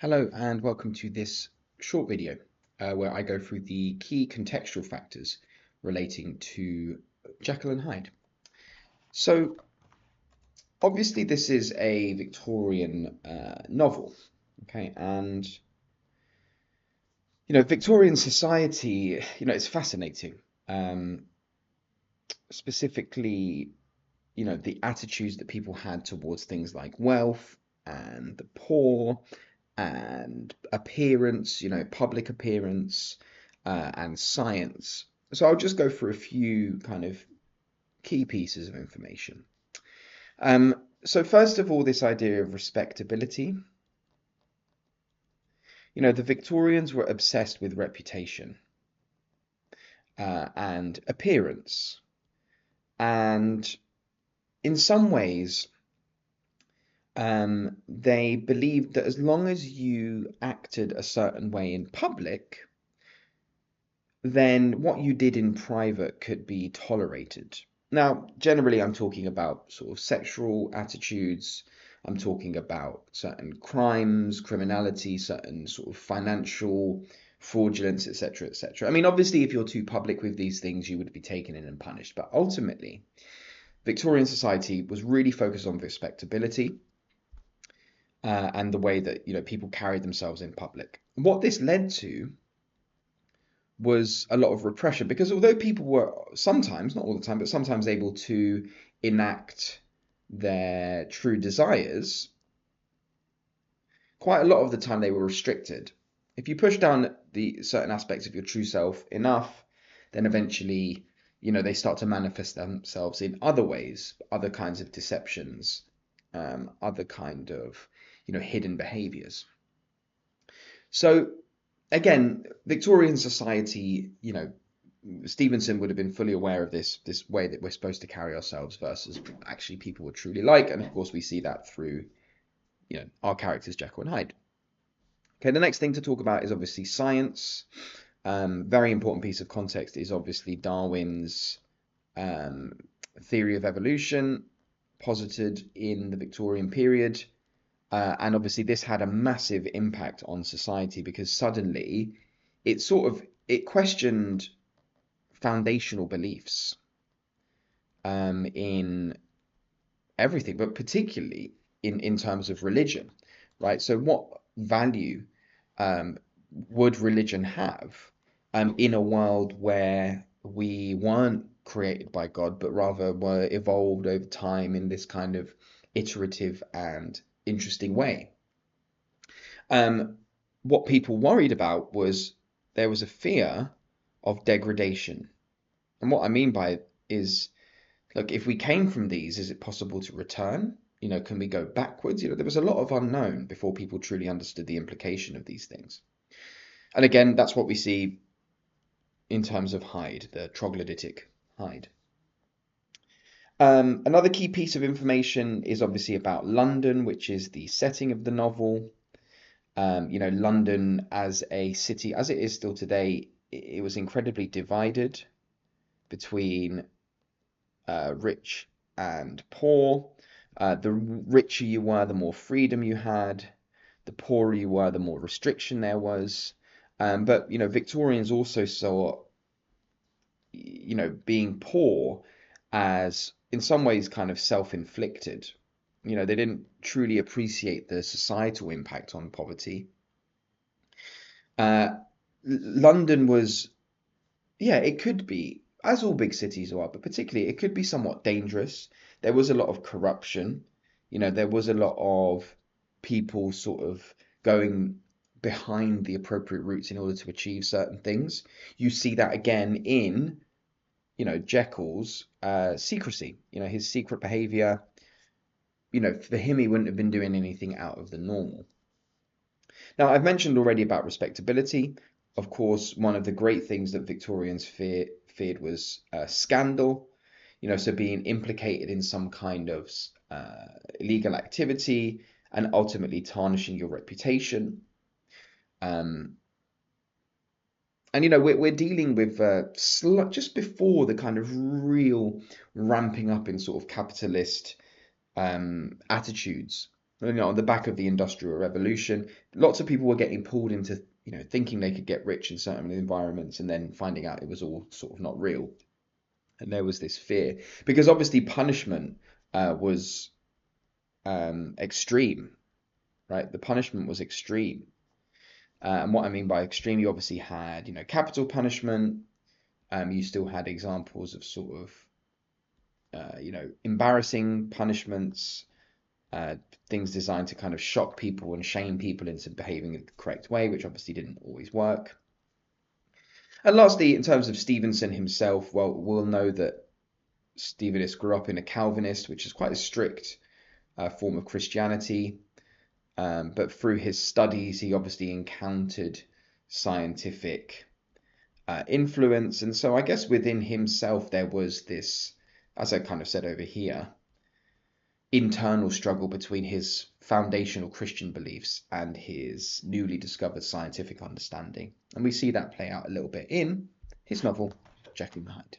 Hello and welcome to this short video where I go through the key contextual factors relating to Jekyll and Hyde. So obviously this is a Victorian novel, okay, and Victorian society, it's fascinating. Um, Specifically, the attitudes that people had towards things like wealth and the poor and appearance, public appearance, and science. So I'll just go through a few kind of key pieces of information. So first of all, this idea of respectability. The Victorians were obsessed with reputation and appearance. And in some ways, they believed that as long as you acted a certain way in public, then what you did in private could be tolerated. Now, generally, I'm talking about sort of sexual attitudes. I'm talking about certain crimes, criminality, certain sort of financial fraudulence, etc., etc. I mean, obviously, if you're too public with these things, you would be taken in and punished. But ultimately, Victorian society was really focused on respectability and the way that people carried themselves in public. What this led to was a lot of repression because although people were sometimes, not all the time, but sometimes able to enact their true desires, quite a lot of the time they were restricted. If you push down the certain aspects of your true self enough, then eventually, they start to manifest themselves in other ways, other kinds of deceptions, other kind of, hidden behaviors. So again, Victorian society, Stevenson would have been fully aware of this way that we're supposed to carry ourselves versus actually people would truly like, and of course we see that through, our characters Jekyll and Hyde. Okay, the next thing to talk about is obviously science. Very important piece of context is obviously Darwin's um, theory of evolution, posited in the Victorian period. And obviously this had a massive impact on society because suddenly it questioned foundational beliefs in everything, but particularly in terms of religion, right? So what value um, would religion have in a world where we weren't created by God, but rather were evolved over time in this kind of iterative and interesting way? Um, what people worried about was there was a fear of degradation. And what I mean by it is, look, if we came from these, is it possible to return? Can we go backwards? There was a lot of unknown before people truly understood the implication of these things. And again, that's what we see in terms of Hyde, the troglodytic Hyde. Another key piece of information is obviously about London, which is the setting of the novel. London as a city, as it is still today, it was incredibly divided between rich and poor. The richer you were, the more freedom you had. The poorer you were, the more restriction there was. But Victorians also saw, being poor as in some ways kind of self-inflicted. They didn't truly appreciate the societal impact on poverty. Uh, London was, yeah, it could be, as all big cities are, but particularly it could be somewhat dangerous. There was a lot of corruption. There was a lot of people sort of going behind the appropriate routes in order to achieve certain things. You see that again in, Jekyll's secrecy, his secret behavior. For him, he wouldn't have been doing anything out of the normal. Now, I've mentioned already about respectability. Of course, one of the great things that Victorians feared was scandal, so being implicated in some kind of illegal activity and ultimately tarnishing your reputation. Um, and we're dealing with just before the kind of real ramping up in sort of capitalist attitudes. on the back of the Industrial Revolution, lots of people were getting pulled into, thinking they could get rich in certain environments and then finding out it was all sort of not real. And there was this fear because obviously punishment was extreme, right? The punishment was extreme. And what I mean by extreme, you obviously had, capital punishment. You still had examples of sort of, embarrassing punishments, things designed to kind of shock people and shame people into behaving in the correct way, which obviously didn't always work. And lastly, in terms of Stevenson himself, well, we'll know that Stevenson grew up in a Calvinist, which is quite a strict form of Christianity. But through his studies, he obviously encountered scientific influence. And so I guess within himself, there was this, as I kind of said over here, internal struggle between his foundational Christian beliefs and his newly discovered scientific understanding. And we see that play out a little bit in his novel, Jekyll and Hyde.